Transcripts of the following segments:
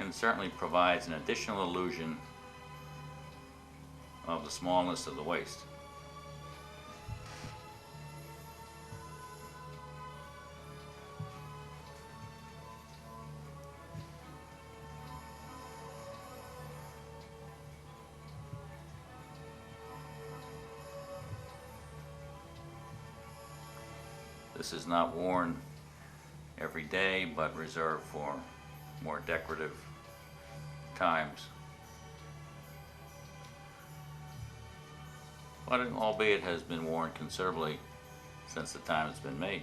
construction certainly provides an additional illusion of the smallness of the waist. This is not worn every day, but reserved for more decorative times. But albeit has been worn considerably since the time it's been made.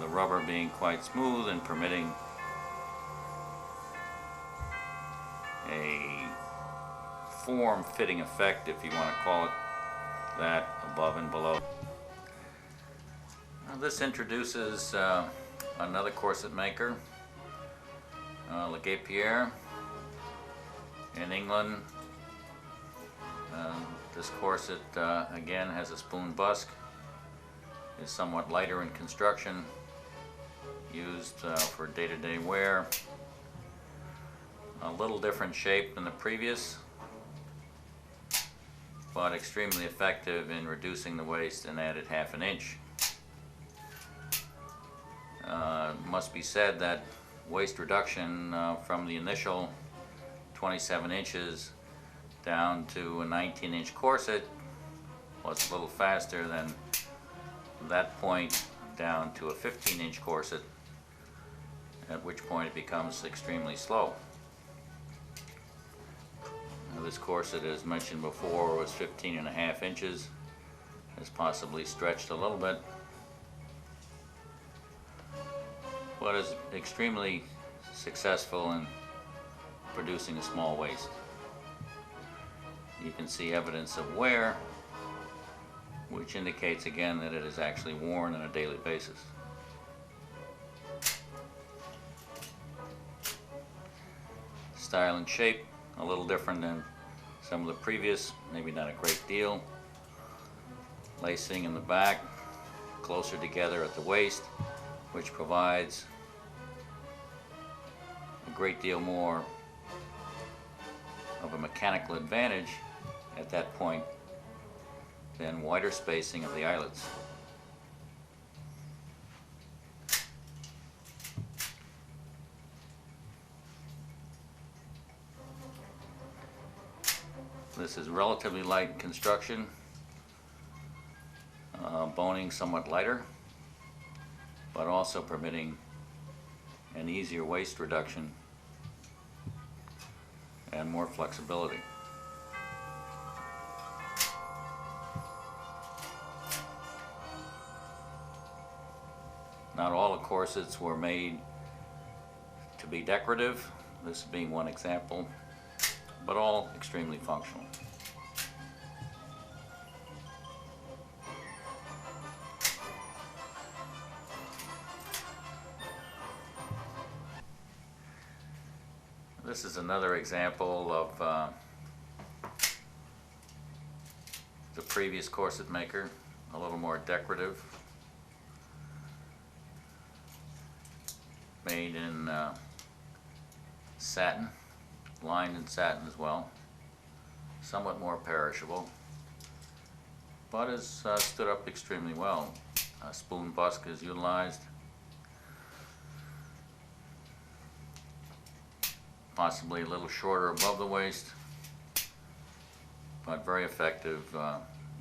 The rubber being quite smooth and permitting a form-fitting effect, if you want to call it that, above and below. Now, this introduces another corset maker, Pierre in England. This corset again has a spoon busk, is somewhat lighter in construction, used for day-to-day wear. A little different shape than the previous, but extremely effective in reducing the waist and added half an inch. Must be said that waist reduction from the initial 27 inches down to a 19-inch corset was a little faster than that point down to a 15-inch corset, at which point it becomes extremely slow. Now, this corset, as mentioned before, was 15.5 inches. It's possibly stretched a little bit, but is extremely successful in producing a small waist. You can see evidence of wear, which indicates again that it is actually worn on a daily basis. Style and shape a little different than some of the previous, maybe not a great deal. Lacing in the back, closer together at the waist, which provides a great deal more of a mechanical advantage at that point than wider spacing of the eyelets. This is relatively light construction, boning somewhat lighter, but also permitting an easier waist reduction and more flexibility. Not all the corsets were made to be decorative, this being one example, but all extremely functional. This is another example of the previous corset maker, a little more decorative, made in satin, lined in satin as well, somewhat more perishable, but has stood up extremely well. A spoon busk is utilized, possibly a little shorter above the waist, but very effective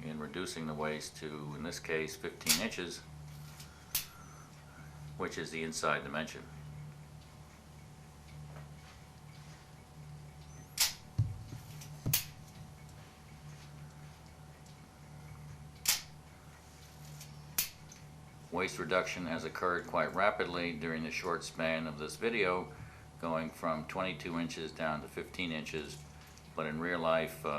in reducing the waist to, in this case, 15 inches, which is the inside dimension. Waist reduction has occurred quite rapidly during the short span of this video, going from 22 inches down to 15 inches, but in real life